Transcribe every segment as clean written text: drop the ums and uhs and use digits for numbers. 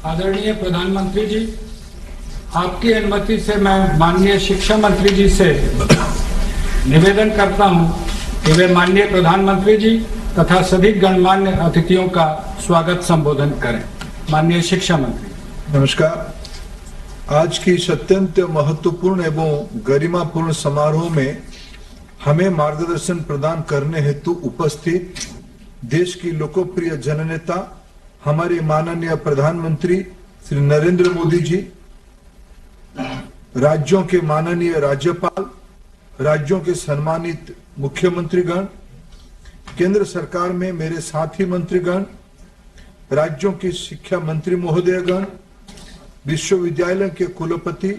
आदरणीय प्रधानमंत्री जी, आपकी अनुमति से मैं माननीय शिक्षा मंत्री जी से निवेदन करता हूं कि वे माननीय प्रधानमंत्री जी तथा सभी गणमान्य अतिथियों का स्वागत संबोधन करें। माननीय शिक्षा मंत्री। नमस्कार। आज की इस अत्यंत महत्वपूर्ण एवं गरिमापूर्ण समारोह में हमें मार्गदर्शन प्रदान करने हेतु उपस्थित देश की लोकप्रिय जननेता हमारे माननीय प्रधानमंत्री श्री नरेंद्र मोदी जी, राज्यों के माननीय राज्यपाल, राज्यों के सम्मानित मुख्यमंत्रीगण, केंद्र सरकार में मेरे साथी मंत्रीगण, राज्यों के शिक्षा मंत्री महोदयगण, विश्वविद्यालय के कुलपति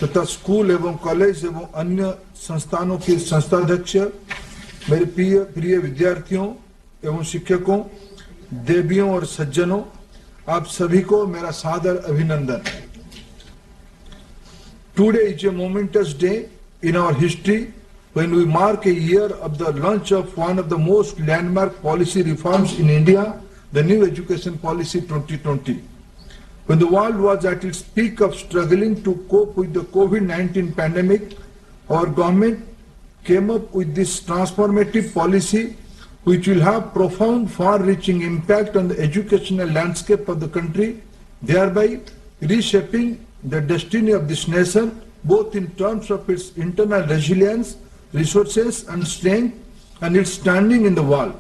तथा स्कूल एवं कॉलेज एवं अन्य संस्थानों के संस्थाध्यक्ष, मेरे प्रिय विद्यार्थियों एवं शिक्षकों, देवियों और सज्जनों, आप सभी को मेरा सादर अभिनंदन। Today is a momentous day in our history when we mark a year of the launch of one of the most landmark policy reforms in India, the New Education Policy 2020. When the world was at its peak of struggling to cope with the COVID-19 pandemic, our government came up with this transformative policy which will have profound, far-reaching impact on the educational landscape of the country, thereby reshaping the destiny of this nation, both in terms of its internal resilience, resources and strength, and its standing in the world.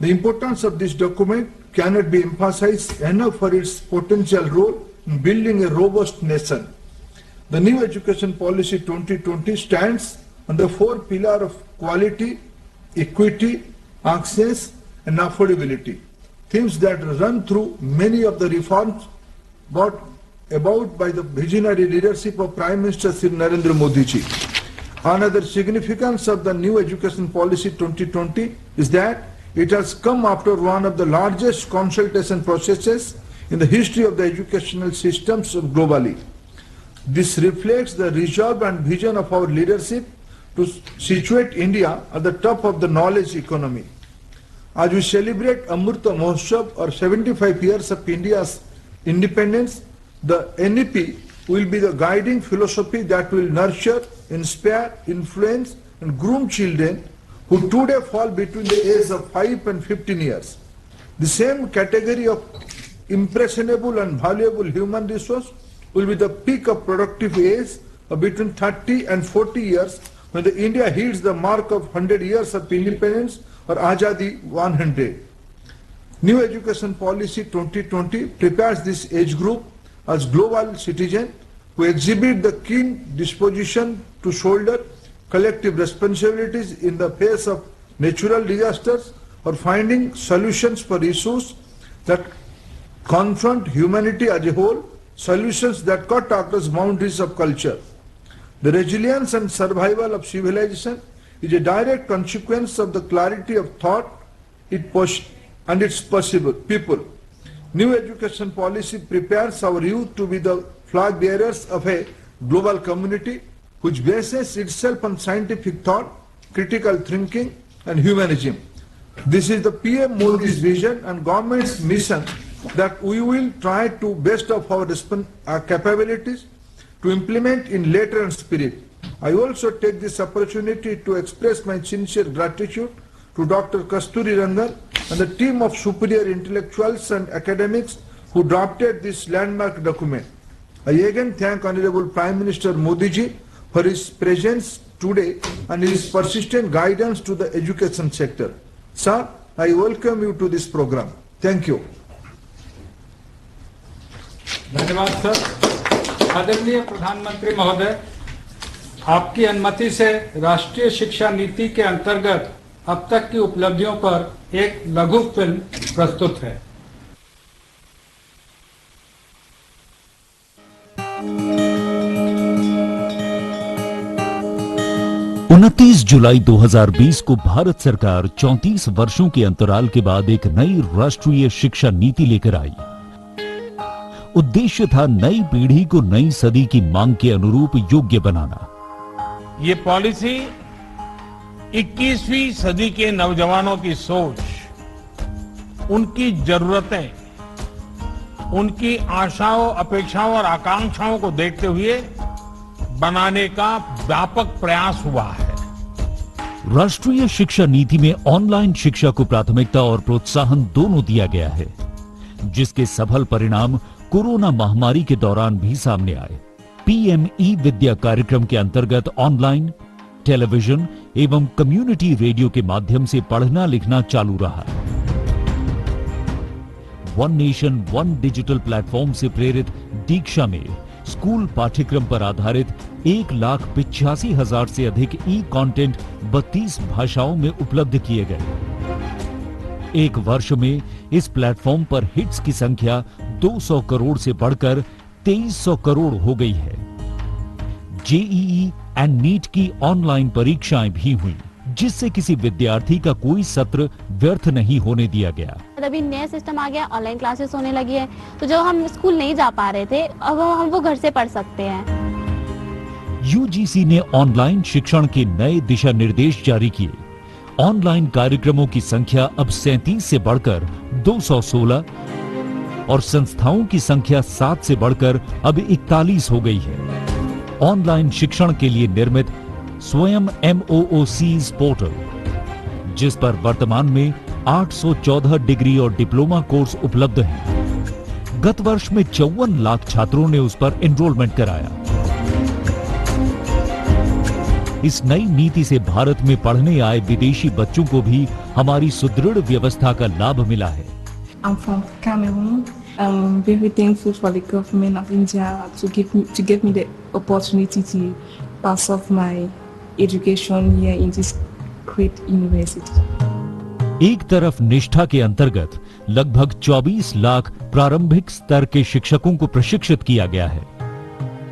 The importance of this document cannot be emphasized enough for its potential role in building a robust nation. The New Education Policy 2020 stands on the four pillars of quality, equity, access and affordability, themes that run through many of the reforms brought about by the visionary leadership of Prime Minister Shri Narendra Modi ji. Another significance of the New Education Policy 2020 is that it has come after one of the largest consultation processes in the history of the educational systems globally. This reflects the resolve and vision of our leadership to situate India at the top of the knowledge economy. As we celebrate Amrita Mahotsav or 75 years of India's independence, the NEP will be the guiding philosophy that will nurture, inspire, influence and groom children who today fall between the ages of 5 and 15 years. The same category of impressionable and valuable human resource will be the peak of productive age of between 30 and 40 years when the India hits the mark of 100 years of independence or Azadi 100. New Education Policy 2020 prepares this age group as global citizens who exhibit the keen disposition to shoulder collective responsibilities in the face of natural disasters or finding solutions for issues that confront humanity as a whole, solutions that cut across boundaries of culture. The resilience and survival of civilization is a direct consequence of the clarity of thought and its possible people. New education policy prepares our youth to be the flag bearers of a global community which bases itself on scientific thought, critical thinking and humanism. This is the PM Modi's vision and government's mission that we will try to best of our capabilities to implement in letter and spirit. I also take this opportunity to express my sincere gratitude to Dr. Kasturi Rangan and the team of superior intellectuals and academics who drafted this landmark document. I again thank Honorable Prime Minister Modi ji for his presence today and his persistent guidance to the education sector. Sir, I welcome you to this program. Thank you. धन्यवाद sir. आदरणीय प्रधानमंत्री महोदय, आपकी अनुमति से राष्ट्रीय शिक्षा नीति के अंतर्गत अब तक की उपलब्धियों पर एक लघु फिल्म प्रस्तुत है। 29 जुलाई 2020 को भारत सरकार 34 वर्षों के अंतराल के बाद एक नई राष्ट्रीय शिक्षा नीति लेकर आई। उद्देश्य था नई पीढ़ी को नई सदी की मांग के अनुरूप योग्य बनाना। ये पॉलिसी 21वीं सदी के नौजवानों की सोच, उनकी जरूरतें उनकी आशाओं, अपेक्षाओं और आकांक्षाओं को देखते हुए बनाने का व्यापक प्रयास हुआ है। राष्ट्रीय शिक्षा नीति में ऑनलाइन शिक्षा को प्राथमिकता और प्रोत्साहन दोनों दिया गया है, जिसके सफल परिणाम कोरोना महामारी के दौरान भी सामने आए। पीएमई विद्या कार्यक्रम के अंतर्गत ऑनलाइन, टेलीविजन एवं कम्युनिटी रेडियो के माध्यम से पढ़ना लिखना चालू रहा। One nation one digital platform से प्रेरित दीक्षा में स्कूल पाठ्यक्रम पर आधारित 1,85,000 से अधिक ई कंटेंट 32 भाषाओं में उपलब्ध किए गए। एक वर्ष में इस प्लेटफॉर्म पर हिट्स की संख्या 200 करोड़ से बढ़कर 2300 करोड़ हो गई है। जेईई एंड नीट की ऑनलाइन परीक्षाएं भी हुई, जिससे किसी विद्यार्थी का कोई सत्र व्यर्थ नहीं होने दिया गया। अभी नया सिस्टम आ गया, ऑनलाइन क्लासेस होने लगी है, तो जो हम स्कूल नहीं जा पा रहे थे अब हम वो घर से पढ़ सकते हैं। यूजीसी ने ऑनलाइन शिक्षण के नए दिशा निर्देश जारी किए। ऑनलाइन कार्यक्रमों की संख्या अब 37 से बढ़कर 216 और संस्थाओं की संख्या 7 से बढ़कर अब 41 हो गई है। ऑनलाइन शिक्षण के लिए निर्मित स्वयं MOOCs पोर्टल, जिस पर वर्तमान में 814 डिग्री और डिप्लोमा कोर्स उपलब्ध हैं। गत वर्ष में 54 लाख छात्रों ने उस पर एनरोलमेंट कराया। इस नई नीति से भारत में पढ़ने आए विदेशी बच्चों को भी हमारी सुदृढ़ व्यवस्था का लाभ मिला है। I'm from Cameroon. I'm very thankful for the government of India to give me the opportunity to pass off my education here in this great university. एक तरफ निष्ठा के अंतर्गत लगभग 24 लाख प्रारंभिक स्तर के शिक्षकों को प्रशिक्षित किया गया है,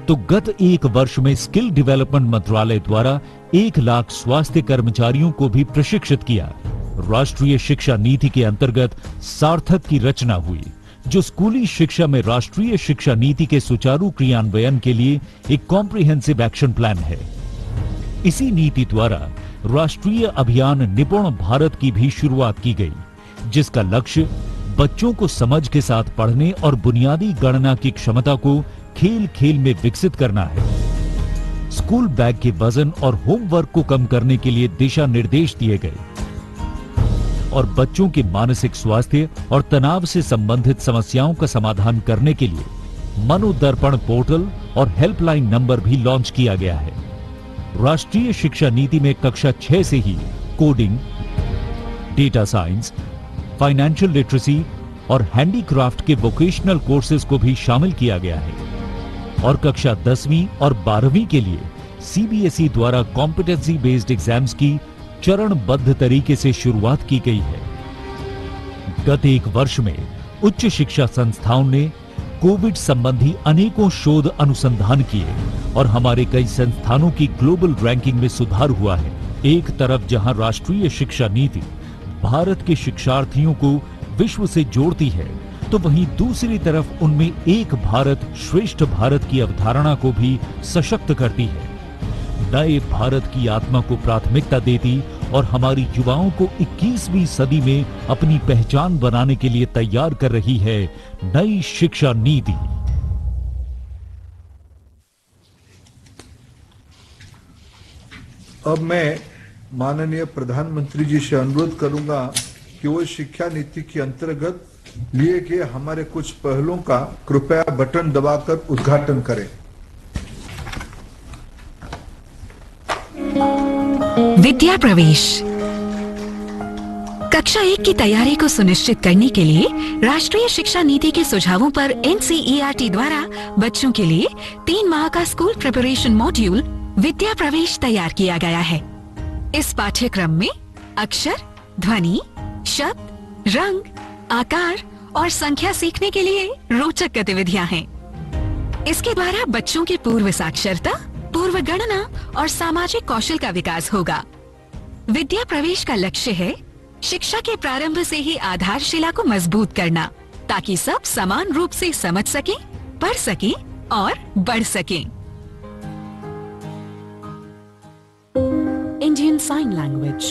तो गत एक वर्ष में स्किल डेवलपमेंट मंत्रालय द्वारा 1 लाख स्वास्थ्य कर्मचारियों को भी प्रशिक्षित किया। राष्ट्रीय शिक्षा नीति के अंतर्गत सार्थक की रचना हुई, जो स्कूली शिक्षा में राष्ट्रीय शिक्षा नीति के सुचारू क्रियान्वयन के लिए एक कॉम्प्रिहेंसिव एक्शन प्लान है। इसी नीति द्वारा राष्ट्रीय अभियान निपुण भारत की भी शुरुआत की गई, जिसका लक्ष्य बच्चों को समझ के साथ पढ़ने और बुनियादी गणना की क्षमता को खेल खेल में विकसित करना है। स्कूल बैग के वजन और होमवर्क को कम करने के लिए दिशा निर्देश दिए गए और बच्चों के मानसिक स्वास्थ्य और तनाव से संबंधित समस्याओं का समाधान करने के लिए मनोदर्पण पोर्टल और हेल्पलाइन नंबर भी लॉन्च किया गया है। राष्ट्रीय शिक्षा नीति में कक्षा 6 से ही coding, data science, financial literacy और हैंडीक्राफ्ट के वोकेशनल कोर्सेज को भी शामिल किया गया है और कक्षा 10वीं और 12वीं के लिए सीबीएसई द्वारा कॉम्पिटेंसी बेस्ड एग्जाम्स की चरणबद्ध तरीके से शुरुआत की गई है। गत एक वर्ष में उच्च शिक्षा संस्थाओं ने कोविड संबंधी अनेकों शोध अनुसंधान किए और हमारे कई संस्थानों की ग्लोबल रैंकिंग में सुधार हुआ है। एक तरफ जहां राष्ट्रीय शिक्षा नीति भारत के शिक्षार्थियों को विश्व से जोड़ती है, तो वहीं दूसरी तरफ उनमें एक भारत श्रेष्ठ भारत की अवधारणा को भी सशक्त करती है, नए भारत की आत्मा को प्राथमिकता देती और हमारी युवाओं को 21वीं सदी में अपनी पहचान बनाने के लिए तैयार कर रही है नई शिक्षा नीति। अब मैं माननीय प्रधानमंत्री जी से अनुरोध करूंगा कि वो शिक्षा नीति के अंतर्गत लिए गए हमारे कुछ पहलों का कृपया बटन दबाकर उद्घाटन करें। विद्या प्रवेश कक्षा 1 की तैयारी को सुनिश्चित करने के लिए राष्ट्रीय शिक्षा नीति के सुझावों पर NCERT द्वारा बच्चों के लिए 3 माह का स्कूल प्रिपरेशन मॉड्यूल विद्या प्रवेश तैयार किया गया है। इस पाठ्यक्रम में अक्षर, ध्वनि, शब्द, रंग, आकार और संख्या सीखने के लिए रोचक गतिविधियां हैं। इसके द्वारा बच्चों की पूर्व साक्षरता, पूर्व गणना और सामाजिक कौशल का विकास होगा। विद्या प्रवेश का लक्ष्य है शिक्षा के प्रारंभ से ही आधारशिला को मजबूत करना, ताकि सब समान रूप से समझ सकें, पढ़ सकें और बढ़ सकें। Indian sign language.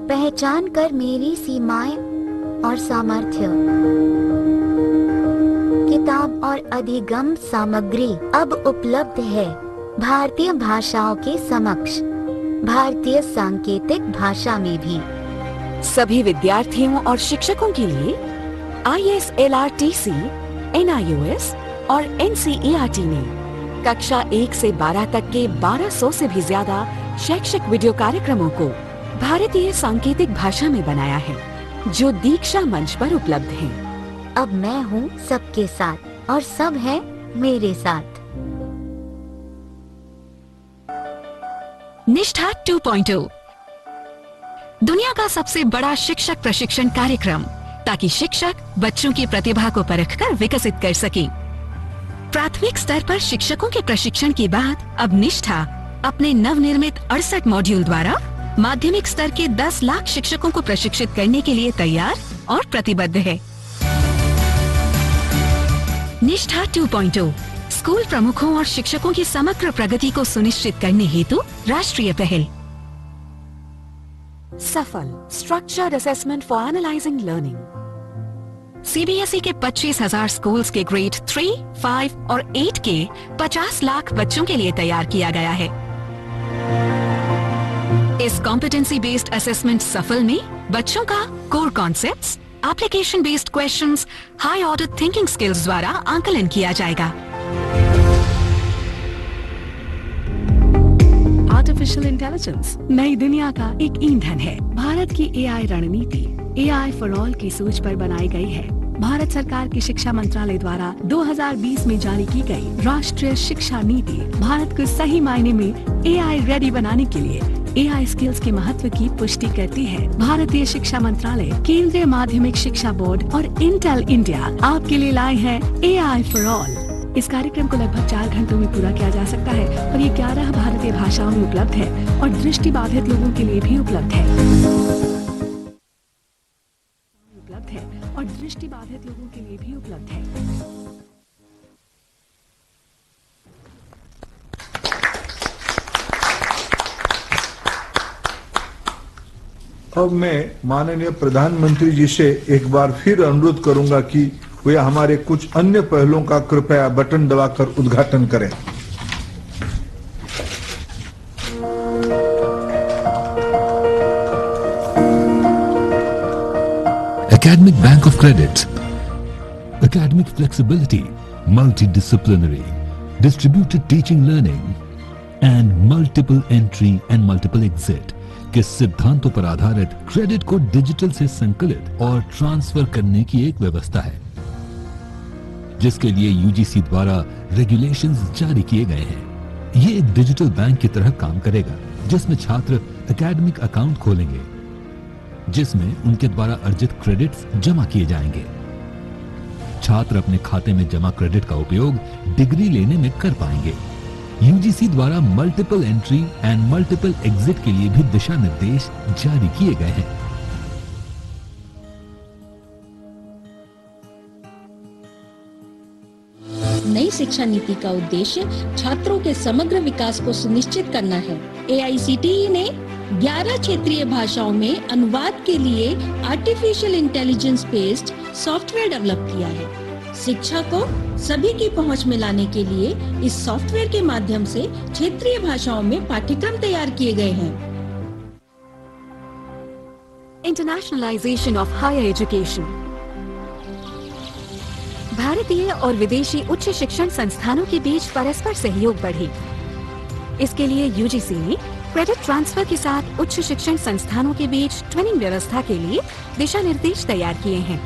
पहचान कर मेरी सीमाएं और सामर्थ्य। किताब और अधिगम सामग्री अब उपलब्ध है भारतीय भाषाओं के समक्ष, भारतीय सांकेतिक भाषा में भी। सभी विद्यार्थियों और शिक्षकों के लिए ISLRTC, NIOS और NCERT ने कक्षा 1 से 12 तक के 1200 से भी ज्यादा शैक्षिक वीडियो कार्यक्रमों को भारतीय सांकेतिक भाषा में बनाया है, जो दीक्षा मंच पर उपलब्ध है। अब मैं हूँ सबके साथ और सब है मेरे साथ। निष्ठा 2.0 दुनिया का सबसे बड़ा शिक्षक प्रशिक्षण कार्यक्रम, ताकि शिक्षक बच्चों की प्रतिभा को परखकर विकसित कर सके। प्राथमिक स्तर पर शिक्षकों के प्रशिक्षण के बाद अब निष्ठा अपने नवनिर्मित 68 मॉड्यूल द्वारा माध्यमिक स्तर के 10 लाख शिक्षकों को प्रशिक्षित करने के लिए तैयार और प्रतिबद्ध है। निष्ठा 2.0 स्कूल प्रमुखों और शिक्षकों की समग्र प्रगति को सुनिश्चित करने हेतु राष्ट्रीय पहल। सफल structured assessment for analysing learning. CBSE के 25,000 स्कूल्स के ग्रेड 3, 5 और 8 के 50 लाख बच्चों के लिए तैयार किया गया है। इस कॉम्पिटेंसी बेस्ड असेसमेंट सफल में बच्चों का core concepts, application based questions, high order thinking skills द्वारा आंकलन किया जाएगा। आर्टिफिशियल इंटेलिजेंस नई दुनिया का एक ईंधन है। भारत की AI रणनीति AI फॉर ऑल की सोच पर बनाई गई है। भारत सरकार की शिक्षा मंत्रालय द्वारा 2020 में जारी की गई राष्ट्रीय शिक्षा नीति भारत को सही मायने में AI रेडी बनाने के लिए AI स्किल्स के महत्व की पुष्टि करती है। भारतीय शिक्षा मंत्रालय, केंद्रीय माध्यमिक शिक्षा बोर्ड और इंटेल इंडिया आपके लिए लाए हैं AI फॉर ऑल। इस कार्यक्रम को लगभग 4 घंटों में पूरा किया जा सकता है और ये 11 भारतीय भाषाओं में उपलब्ध है और दृष्टिबाधित लोगों के लिए भी उपलब्ध है। और दृष्टिबाधित लोगों के लिए भी उपलब्ध है। अब मैं माननीय प्रधानमंत्री जी से एक बार फिर अनुरोध करूंगा कि वे हमारे कुछ अन्य पहलों का कृपया बटन दबाकर उद्घाटन करें। Academic Bank of Credit, academic flexibility, multidisciplinary, distributed teaching learning and multiple entry and multiple exit के सिद्धांतों पर आधारित क्रेडिट को डिजिटल से संकलित और ट्रांसफर करने की एक व्यवस्था है, जिसके लिए UGC द्वारा रेगुलेशंस जारी किए गए हैं। ये एक डिजिटल बैंक की तरह काम करेगा, जिसमें छात्र एकेडमिक अकाउंट खोलेंगे, जिसमें उनके द्वारा अर्जित क्रेडिट्स जमा किए जाएंगे। छात्र अपने खाते में जमा क्रेडिट का उपयोग डिग्री लेने में कर पाएंगे। UGC द्वारा multiple entry and multiple exit के लिए भी दिशा निर्देश जारी किए गए हैं। नई शिक्षा नीति का उद्देश्य छात्रों के समग्र विकास को सुनिश्चित करना है। AICTE ने 11 क्षेत्रीय भाषाओं में अनुवाद के लिए artificial intelligence based software develop किया है। शिक्षा को सभी की पहुंच में लाने के लिए इस सॉफ्टवेयर के माध्यम से क्षेत्रीय भाषाओं में पाठ्यक्रम तैयार किए गए हैं। Internationalisation of higher education. भारतीय और विदेशी उच्च शिक्षण संस्थानों के बीच परस्पर सहयोग बढ़े। इसके लिए UGC ने क्रेडिट ट्रांसफर के साथ उच्च शिक्षण संस्थानों के बीच ट्विनिंग व्यवस्था के लिए दिशा निर्देश तैयार किए हैं।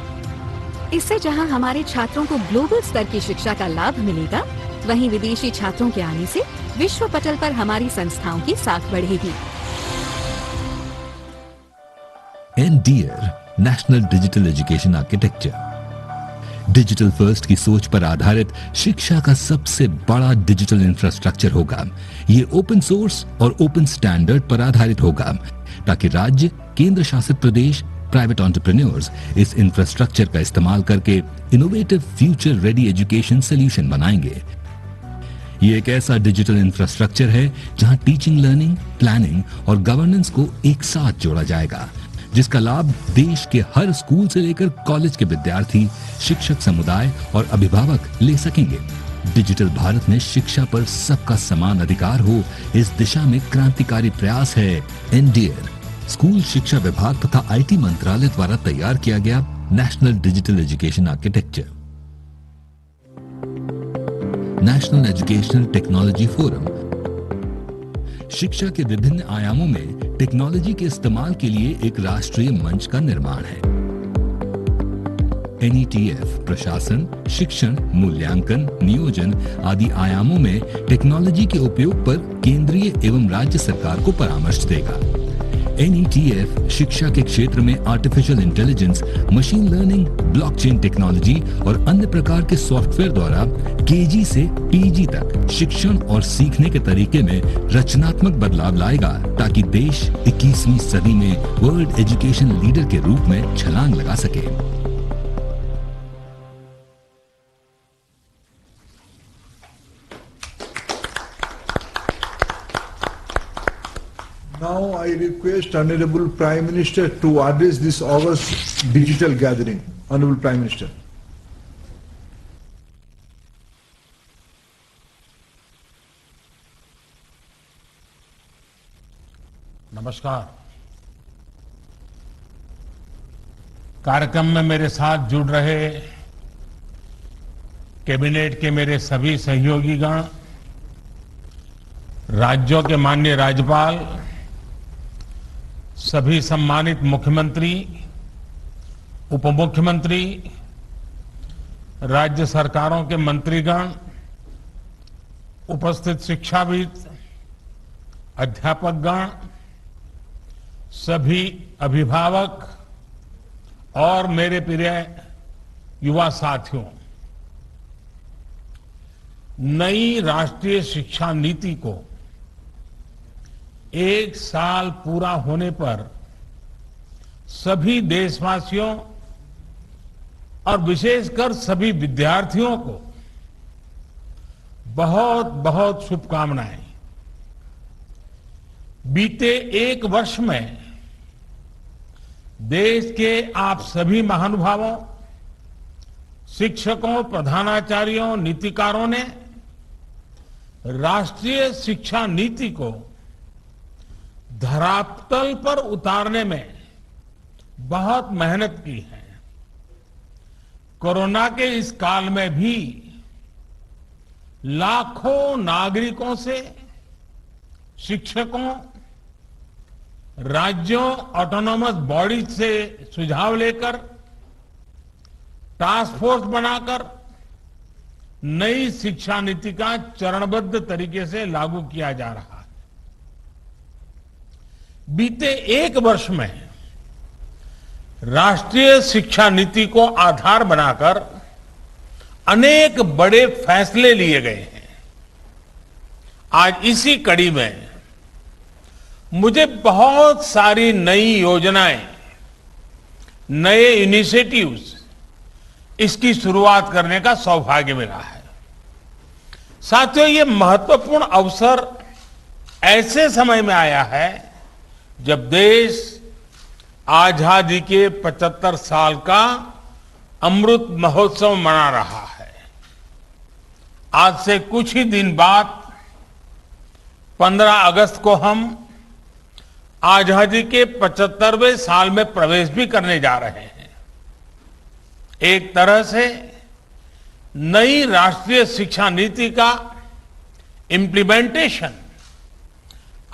इससे जहां हमारे छात्रों को ग्लोबल स्तर की शिक्षा का लाभ मिलेगा, वहीं विदेशी छात्रों के आने से विश्व पटल पर हमारी संस्थाओं की साख बढ़ेगी। NDEAR national digital education architecture digital first की सोच पर आधारित शिक्षा का सबसे बड़ा डिजिटल इंफ्रास्ट्रक्चर होगा। ये ओपन सोर्स और ओपन स्टैंडर्ड पर आधारित होगा, ताकि राज्य, केंद्र शासित प्रदेश, प्राइवेट एंटरप्रेन्योर्स इस इंफ्रास्ट्रक्चर का इस्तेमाल करके innovative future ready education solution बनाएंगे। ये एक ऐसा डिजिटल इंफ्रास्ट्रक्चर है जहां टीचिंग, लर्निंग, प्लानिंग और गवर्नेंस को एक साथ जोड़ा जाएगा, जिसका लाभ देश के हर स्कूल से लेकर कॉलेज के विद्यार्थी, शिक्षक समुदाय और अभिभावक ले सकेंगे। डिजिटल भारत में शिक्षा पर सबका समान अधिकार हो, इस दिशा में क्रांतिकारी प्रयास है एनडीएर। स्कूल शिक्षा विभाग तथा आईटी मंत्रालय द्वारा तैयार किया गया national digital education architecture. National educational technology forum शिक्षा के विभिन्न आयामों में टेक्नोलॉजी के इस्तेमाल के लिए एक राष्ट्रीय मंच का निर्माण है। एनईटीएफ प्रशासन, शिक्षण, मूल्यांकन, नियोजन आदि आयामों में टेक्नोलॉजी के उपयोग पर केंद्रीय एवं राज्य सरकार को परामर्श देगा। एनईटीएफ शिक्षा के क्षेत्र में artificial intelligence, machine learning, blockchain technology और अन्य प्रकार के सॉफ्टवेयर द्वारा केजी से पीजी तक शिक्षण और सीखने के तरीके में रचनात्मक बदलाव लाएगा, ताकि देश 21वीं सदी में वर्ल्ड एजुकेशन लीडर के रूप में छलांग लगा सके। Now I request Honorable Prime Minister to address this August digital gathering. Honorable Prime Minister. नमस्कार। कार्यक्रम में मेरे साथ जुड़ रहे कैबिनेट के मेरे सभी सहयोगीगण, राज्यों के माननीय राज्यपाल, सभी सम्मानित मुख्यमंत्री, उप मुख्यमंत्री, राज्य सरकारों के मंत्रीगण, उपस्थित शिक्षाविद, अध्यापकगण, सभी अभिभावक और मेरे प्रिय युवा साथियों, नई राष्ट्रीय शिक्षा नीति को 1 साल पूरा होने पर सभी देशवासियों और विशेषकर सभी विद्यार्थियों को बहुत बहुत शुभकामनाएं। बीते 1 वर्ष में देश के आप सभी महानुभावों, शिक्षकों, प्रधानाचार्यों, नीतिकारों ने राष्ट्रीय शिक्षा नीति को धरातल पर उतारने में बहुत मेहनत की है। कोरोना के इस काल में भी लाखों नागरिकों से, शिक्षकों, राज्यों, ऑटोनॉमस बॉडीज से सुझाव लेकर टास्क फोर्स बनाकर नई शिक्षा नीति का चरणबद्ध तरीके से लागू किया जा रहा है। बीते 1 वर्ष में राष्ट्रीय शिक्षा नीति को आधार बनाकर अनेक बड़े फैसले लिए गए हैं। आज इसी कड़ी में मुझे बहुत सारी नई योजनाएं, नए इनिशिएटिव्स, इसकी शुरुआत करने का सौभाग्य मिला है। साथियों, ये महत्वपूर्ण अवसर ऐसे समय में आया है जब देश आजादी के 75 साल का अमृत महोत्सव मना रहा है। आज से कुछ ही दिन बाद 15 अगस्त को हम आजादी के 75वें साल में प्रवेश भी करने जा रहे हैं। एक तरह से नई राष्ट्रीय शिक्षा नीति का इम्प्लीमेंटेशन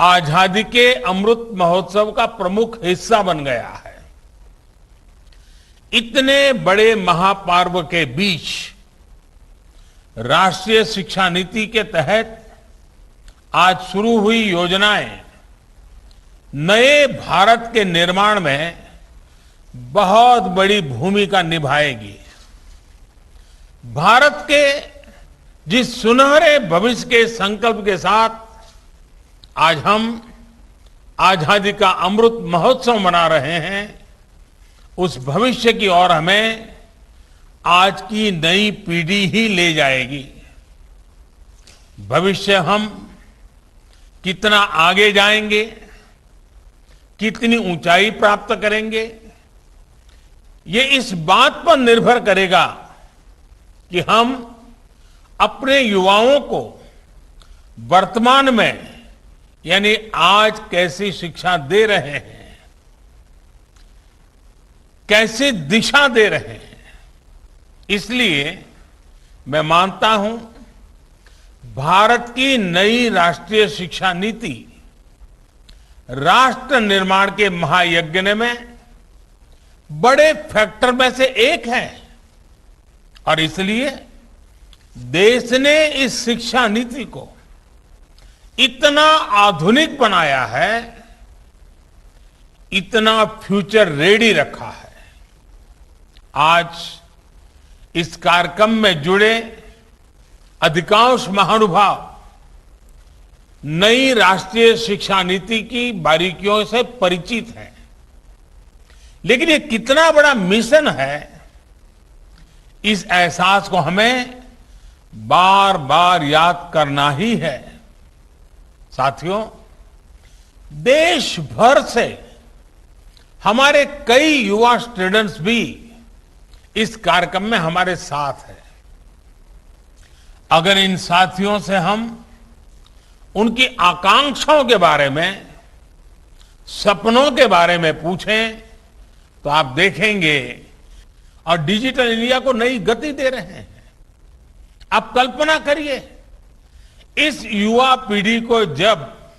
आजादी के अमृत महोत्सव का प्रमुख हिस्सा बन गया है। इतने बड़े महापर्व के बीच राष्ट्रीय शिक्षा नीति के तहत आज शुरू हुई योजनाएं नए भारत के निर्माण में बहुत बड़ी भूमिका निभाएगी। भारत के जिस सुनहरे भविष्य के संकल्प के साथ आज हम आजादी का अमृत महोत्सव मना रहे हैं, उस भविष्य की ओर हमें आज की नई पीढ़ी ही ले जाएगी। भविष्य हम कितना आगे जाएंगे, कितनी ऊंचाई प्राप्त करेंगे, ये इस बात पर निर्भर करेगा कि हम अपने युवाओं को वर्तमान में यानी आज कैसी शिक्षा दे रहे हैं, कैसी दिशा दे रहे हैं। इसलिए मैं मानता हूं भारत की नई राष्ट्रीय शिक्षा नीति राष्ट्र निर्माण के महायज्ञ में बड़े फैक्टर में से एक है और इसलिए देश ने इस शिक्षा नीति को इतना आधुनिक बनाया है, इतना फ्यूचर रेडी रखा है। आज इस कार्यक्रम में जुड़े अधिकांश महानुभाव नई राष्ट्रीय शिक्षा नीति की बारीकियों से परिचित हैं, लेकिन ये कितना बड़ा मिशन है, इस एहसास को हमें बार बार याद करना ही है। साथियों, देश भर से हमारे कई युवा स्टूडेंट्स भी इस कार्यक्रम में हमारे साथ हैं। अगर इन साथियों से हम उनकी आकांक्षाओं के बारे में, सपनों के बारे में पूछें तो आप देखेंगे और डिजिटल इंडिया को नई गति दे रहे हैं। आप कल्पना करिए, इस युवा पीढ़ी को जब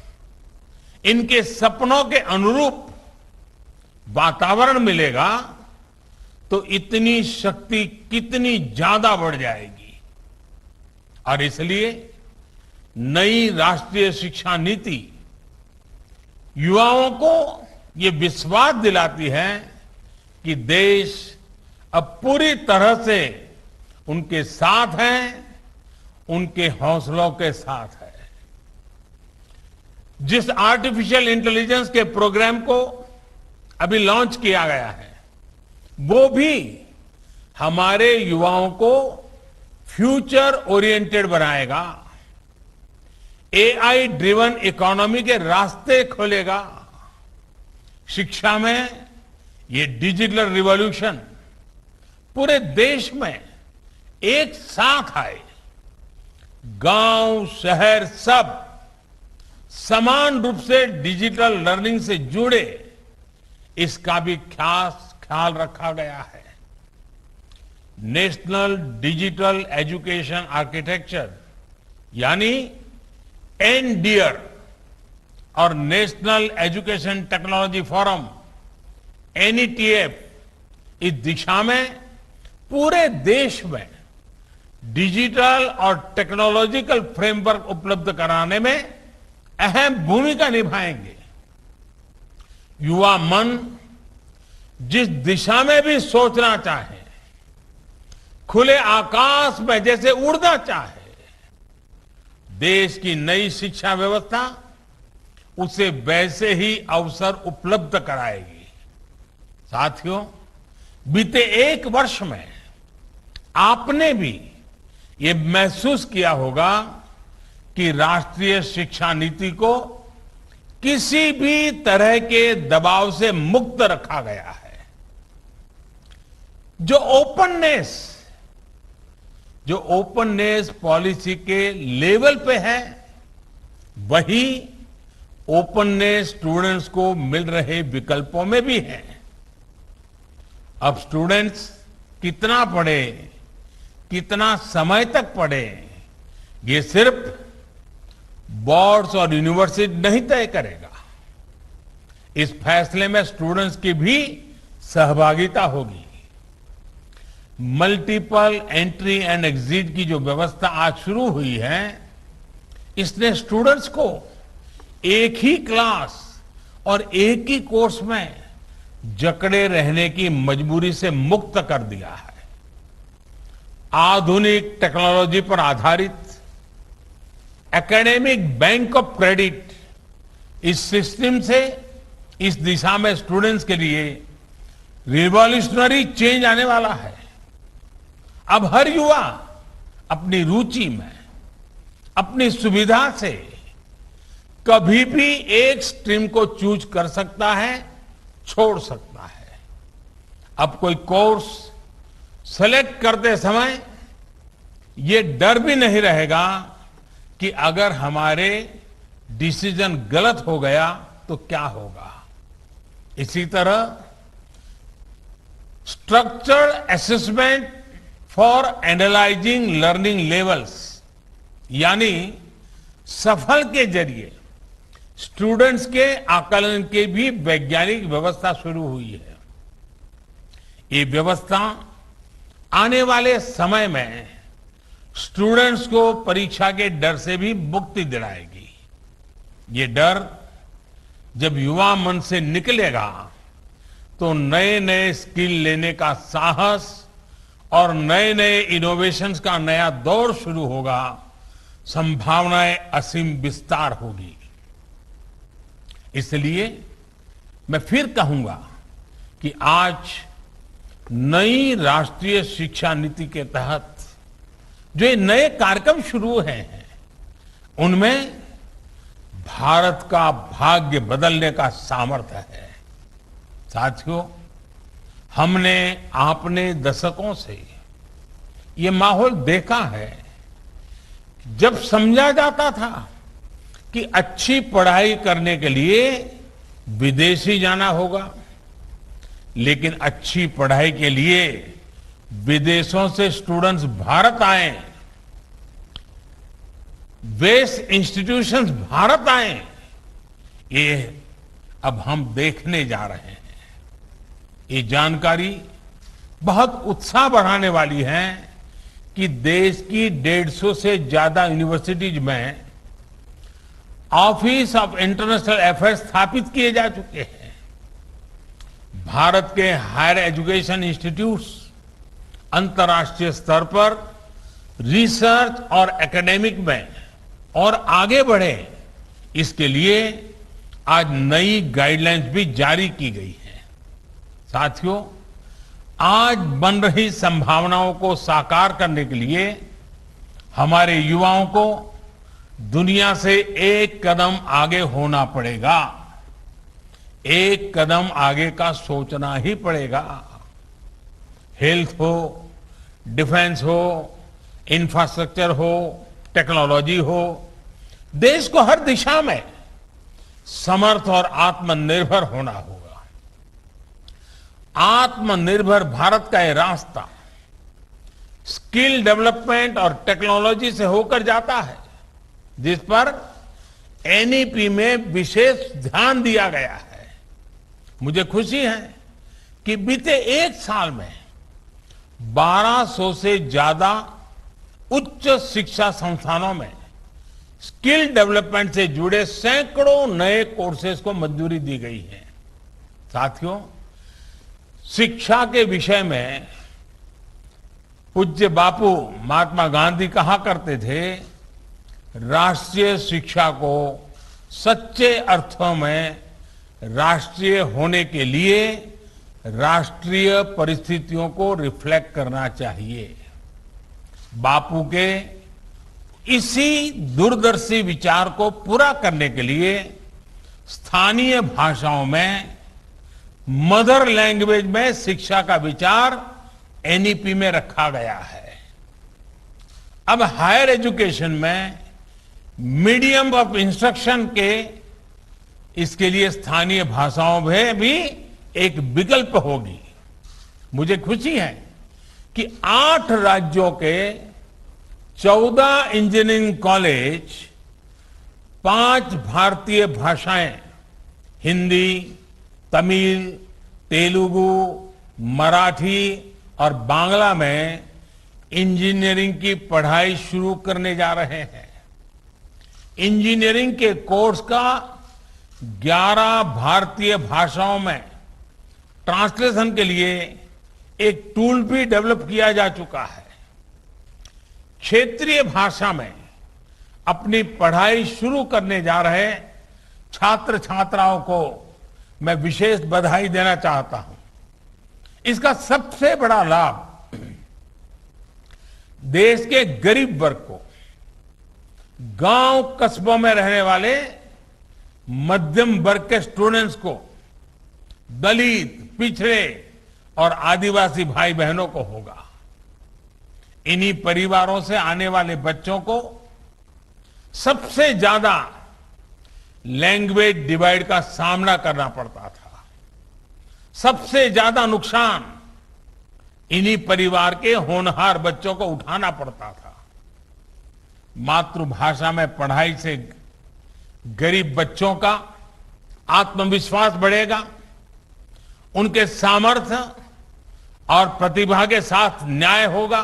इनके सपनों के अनुरूप वातावरण मिलेगा तो इतनी शक्ति कितनी ज्यादा बढ़ जाएगी। और इसलिए नई राष्ट्रीय शिक्षा नीति युवाओं को ये विश्वास दिलाती है कि देश अब पूरी तरह से उनके साथ है, उनके हौसलों के साथ है। जिस आर्टिफिशियल इंटेलिजेंस के प्रोग्राम को अभी लॉन्च किया गया है, वो भी हमारे युवाओं को फ्यूचर ओरिएंटेड बनाएगा, एआई ड्रिवन इकोनॉमी के रास्ते खोलेगा। शिक्षा में ये डिजिटल रिवॉल्यूशन पूरे देश में एक साथ आए, गांव शहर सब समान रूप से डिजिटल लर्निंग से जुड़े, इसका भी खास ख्याल रखा गया है। नेशनल डिजिटल एजुकेशन आर्किटेक्चर यानी एनडीआर और national education technology forum NETF इस दिशा में पूरे देश में डिजिटल और टेक्नोलॉजिकल फ्रेमवर्क उपलब्ध कराने में अहम भूमिका निभाएंगे। युवा मन जिस दिशा में भी सोचना चाहे, खुले आकाश में जैसे उड़ना चाहे, देश की नई शिक्षा व्यवस्था उसे वैसे ही अवसर उपलब्ध कराएगी। साथियों, बीते एक वर्ष में आपने भी ये महसूस किया होगा कि राष्ट्रीय शिक्षा नीति को किसी भी तरह के दबाव से मुक्त रखा गया है। जो ओपननेस पॉलिसी के लेवल पे है, वही ओपननेस स्टूडेंट्स को मिल रहे विकल्पों में भी है। अब स्टूडेंट्स कितना पढ़े, कितना समय तक पढ़े, ये सिर्फ बोर्ड्स और यूनिवर्सिटी नहीं तय करेगा। इस फैसले में स्टूडेंट्स की भी सहभागिता होगी। मल्टीपल एंट्री एंड एग्जिट की जो व्यवस्था आज शुरू हुई है, इसने स्टूडेंट्स को एक ही क्लास और एक ही कोर्स में जकड़े रहने की मजबूरी से मुक्त कर दिया है। आधुनिक टेक्नोलॉजी पर आधारित एकेडमिक बैंक ऑफ क्रेडिट इस सिस्टम से इस दिशा में स्टूडेंट्स के लिए रिवॉल्यूशनरी चेंज आने वाला है। अब हर युवा अपनी रुचि में, अपनी सुविधा से कभी भी एक स्ट्रीम को चूज कर सकता है, छोड़ सकता है। अब कोई कोर्स सेलेक्ट करते समय ये डर भी नहीं रहेगा कि अगर हमारे डिसीजन गलत हो गया तो क्या होगा। इसी तरह structured assessment for analysing learning levels, यानी सफल के जरिए स्टूडेंट्स के आकलन की भी वैज्ञानिक व्यवस्था शुरू हुई है। ये व्यवस्था आने वाले समय में स्टूडेंट्स को परीक्षा के डर से भी मुक्ति दिलाएगी। ये डर जब युवा मन से निकलेगा तो नए नए स्किल लेने का साहस और नए नए इनोवेशंस का नया दौर शुरू होगा, संभावनाएं असीम विस्तार होगी। इसलिए मैं फिर कहूंगा कि आज नई राष्ट्रीय शिक्षा नीति के तहत जो ये नए कार्यक्रम शुरू हुए हैं, उनमें भारत का भाग्य बदलने का सामर्थ्य है। साथियों, हमने आपने दशकों से ये माहौल देखा है। जब समझा जाता था कि अच्छी पढ़ाई करने के लिए विदेश ही जाना होगा, लेकिन अच्छी पढ़ाई के लिए विदेशों से स्टूडेंट्स भारत आए, वेस्ट इंस्टीट्यूशंस भारत आए, ये अब हम देखने जा रहे हैं। ये जानकारी बहुत उत्साह बढ़ाने वाली है कि देश की 150 से ज्यादा यूनिवर्सिटीज में ऑफिस ऑफ इंटरनेशनल अफेयर्स स्थापित किए जा चुके हैं। भारत के हायर एजुकेशन इंस्टीट्यूट्स अंतर्राष्ट्रीय स्तर पर रिसर्च और एकेडमिक में और आगे बढ़े, इसके लिए आज नई गाइडलाइंस भी जारी की गई है। साथियों, आज बन रही संभावनाओं को साकार करने के लिए हमारे युवाओं को दुनिया से एक कदम आगे होना पड़ेगा। एक कदम आगे का सोचना ही पड़ेगा। हेल्थ हो, डिफेंस हो, इंफ्रास्ट्रक्चर हो, टेक्नोलॉजी हो, देश को हर दिशा में समर्थ और आत्मनिर्भर होना होगा। आत्मनिर्भर भारत का ये रास्ता स्किल डेवलपमेंट और टेक्नोलॉजी से होकर जाता है, जिस पर एनईपी में विशेष ध्यान दिया गया है। मुझे खुशी है कि बीते एक साल में 1200 से ज्यादा उच्च शिक्षा संस्थानों में स्किल डेवलपमेंट से जुड़े सैकड़ों नए कोर्सेज को मंजूरी दी गई है। साथियों, शिक्षा के विषय में पूज्य बापू महात्मा गांधी कहा करते थे, राष्ट्रीय शिक्षा को सच्चे अर्थों में राष्ट्रीय होने के लिए राष्ट्रीय परिस्थितियों को रिफ्लेक्ट करना चाहिए। बापू के इसी दूरदर्शी विचार को पूरा करने के लिए स्थानीय भाषाओं में मदर लैंग्वेज में शिक्षा का विचार एनईपी में रखा गया है। अब हायर एजुकेशन में मीडियम ऑफ इंस्ट्रक्शन के इसके लिए स्थानीय भाषाओं में भी एक विकल्प होगी। मुझे खुशी है कि 8 राज्यों के 14 इंजीनियरिंग कॉलेज 5 भारतीय भाषाएं हिंदी, तमिल, तेलुगु, मराठी और बांग्ला में इंजीनियरिंग की पढ़ाई शुरू करने जा रहे हैं। इंजीनियरिंग के कोर्स का 11 भारतीय भाषाओं में ट्रांसलेशन के लिए एक टूल भी डेवलप किया जा चुका है। क्षेत्रीय भाषा में अपनी पढ़ाई शुरू करने जा रहे छात्र छात्राओं को मैं विशेष बधाई देना चाहता हूं। इसका सबसे बड़ा लाभ देश के गरीब वर्ग को, गांव कस्बों में रहने वाले मध्यम वर्ग के स्टूडेंट्स को, दलित, पिछड़े और आदिवासी भाई बहनों को होगा। इन्हीं परिवारों से आने वाले बच्चों को सबसे ज्यादा लैंग्वेज डिवाइड का सामना करना पड़ता था। सबसे ज्यादा नुकसान इन्हीं परिवार के होनहार बच्चों को उठाना पड़ता था। मातृभाषा में पढ़ाई से गरीब बच्चों का आत्मविश्वास बढ़ेगा, उनके सामर्थ्य और प्रतिभा के साथ न्याय होगा।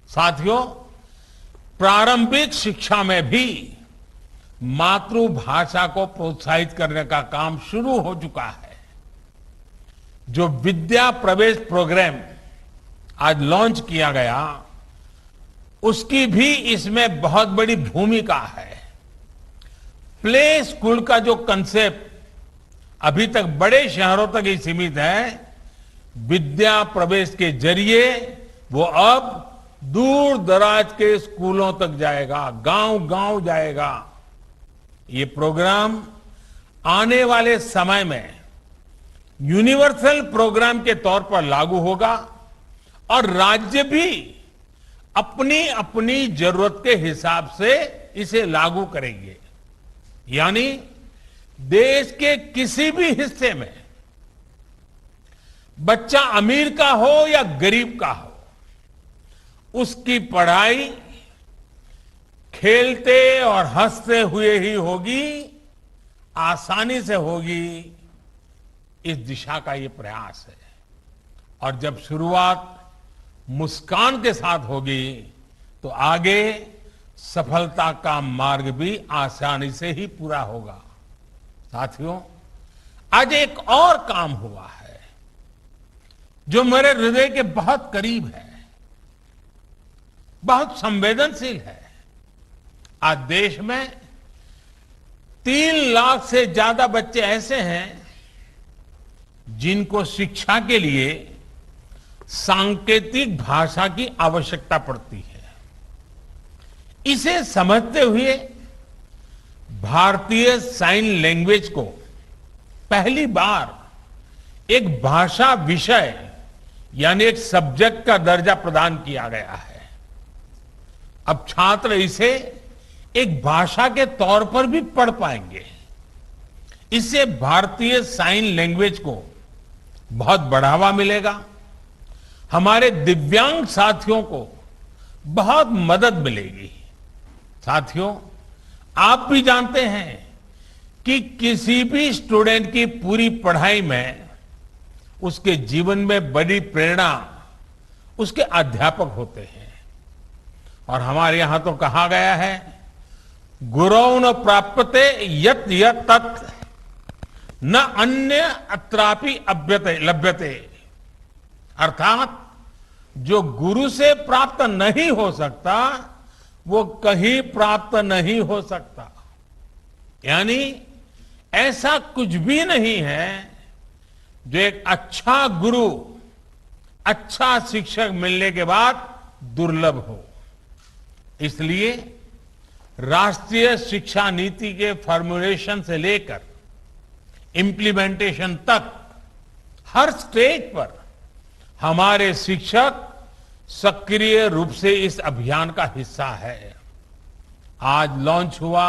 साथियों, प्रारंभिक शिक्षा में भी मातृभाषा को प्रोत्साहित करने का काम शुरू हो चुका है। जो विद्या प्रवेश प्रोग्राम आज लॉन्च किया गया, उसकी भी इसमें बहुत बड़ी भूमिका है। प्ले स्कूल का जो कंसेप्ट अभी तक बड़े शहरों तक ही सीमित है, विद्या प्रवेश के जरिए वो अब दूर दराज के स्कूलों तक जाएगा, गांव-गांव जाएगा। ये प्रोग्राम आने वाले समय में यूनिवर्सल प्रोग्राम के तौर पर लागू होगा और राज्य भी अपनी अपनी जरूरत के हिसाब से इसे लागू करेंगे। यानी देश के किसी भी हिस्से में बच्चा अमीर का हो या गरीब का हो, उसकी पढ़ाई खेलते और हंसते हुए ही होगी, आसानी से होगी। इस दिशा का ये प्रयास है। और जब शुरुआत मुस्कान के साथ होगी तो आगे सफलता का मार्ग भी आसानी से ही पूरा होगा। साथियों, आज एक और काम हुआ है जो मेरे हृदय के बहुत करीब है, बहुत संवेदनशील है। आज देश में 3 लाख से ज्यादा बच्चे ऐसे हैं जिनको शिक्षा के लिए सांकेतिक भाषा की आवश्यकता पड़ती है। इसे समझते हुए भारतीय साइन लैंग्वेज को पहली बार एक भाषा विषय यानी एक सब्जेक्ट का दर्जा प्रदान किया गया है। अब छात्र इसे एक भाषा के तौर पर भी पढ़ पाएंगे। इससे भारतीय साइन लैंग्वेज को बहुत बढ़ावा मिलेगा। हमारे दिव्यांग साथियों को बहुत मदद मिलेगी। साथियों, आप भी जानते हैं कि किसी भी स्टूडेंट की पूरी पढ़ाई में उसके जीवन में बड़ी प्रेरणा उसके अध्यापक होते हैं। और हमारे यहां तो कहा गया है, गुरौ न प्राप्यते यत् यत् तत् न अन्य अत्रापि लभ्यते। अर्थात जो गुरु से प्राप्त नहीं हो सकता वो कहीं प्राप्त नहीं हो सकता। यानी ऐसा कुछ भी नहीं है जो एक अच्छा गुरु, अच्छा शिक्षक मिलने के बाद दुर्लभ हो। इसलिए राष्ट्रीय शिक्षा नीति के फॉर्मुलेशन से लेकर इंप्लीमेंटेशन तक हर स्टेज पर हमारे शिक्षक सक्रिय रूप से इस अभियान का हिस्सा है। आज लॉन्च हुआ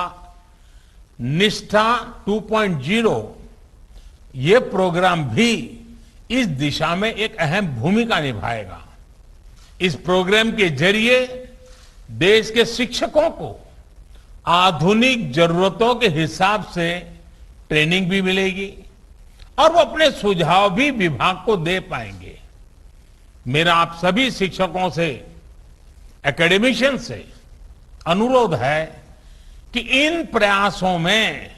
निष्ठा 2.0, ये प्रोग्राम भी इस दिशा में एक अहम भूमिका निभाएगा। इस प्रोग्राम के जरिए देश के शिक्षकों को आधुनिक जरूरतों के हिसाब से ट्रेनिंग भी मिलेगी और वो अपने सुझाव भी विभाग को दे पाएंगे। मेरा आप सभी शिक्षकों से, एकेडमिशियन से अनुरोध है कि इन प्रयासों में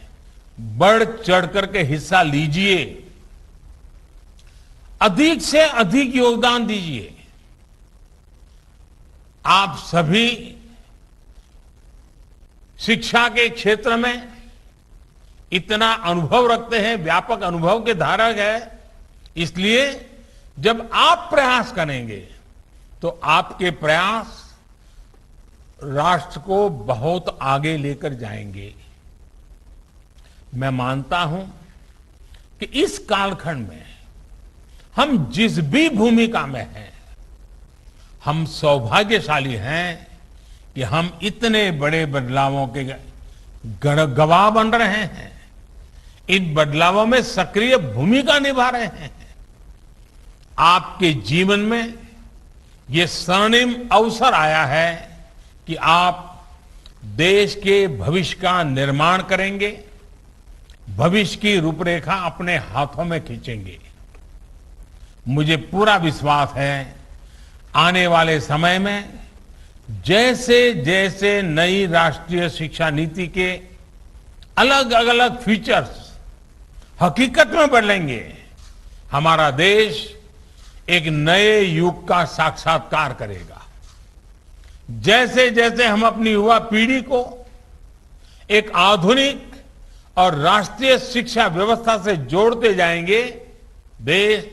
बढ़ चढ़ करके हिस्सा लीजिए, अधिक से अधिक योगदान दीजिए। आप सभी शिक्षा के क्षेत्र में इतना अनुभव रखते हैं, व्यापक अनुभव के धारक है, इसलिए जब आप प्रयास करेंगे तो आपके प्रयास राष्ट्र को बहुत आगे लेकर जाएंगे। मैं मानता हूं कि इस कालखंड में हम जिस भी भूमिका में हैं, हम सौभाग्यशाली हैं कि हम इतने बड़े बदलावों के गवाह बन रहे हैं, इन बदलावों में सक्रिय भूमिका निभा रहे हैं। आपके जीवन में ये स्वर्णिम अवसर आया है कि आप देश के भविष्य का निर्माण करेंगे, भविष्य की रूपरेखा अपने हाथों में खींचेंगे। मुझे पूरा विश्वास है आने वाले समय में जैसे जैसे नई राष्ट्रीय शिक्षा नीति के अलग अलग फीचर्स हकीकत में बदलेंगे, हमारा देश एक नए युग का साक्षात्कार करेगा। जैसे जैसे हम अपनी युवा पीढ़ी को एक आधुनिक और राष्ट्रीय शिक्षा व्यवस्था से जोड़ते जाएंगे, देश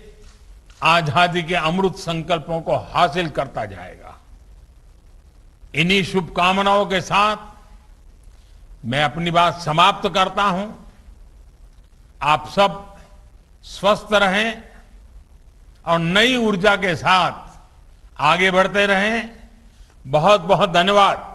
आजादी के अमृत संकल्पों को हासिल करता जाएगा। इन्हीं शुभकामनाओं के साथ मैं अपनी बात समाप्त करता हूं। आप सब स्वस्थ रहें और नई ऊर्जा के साथ आगे बढ़ते रहें। बहुत बहुत धन्यवाद।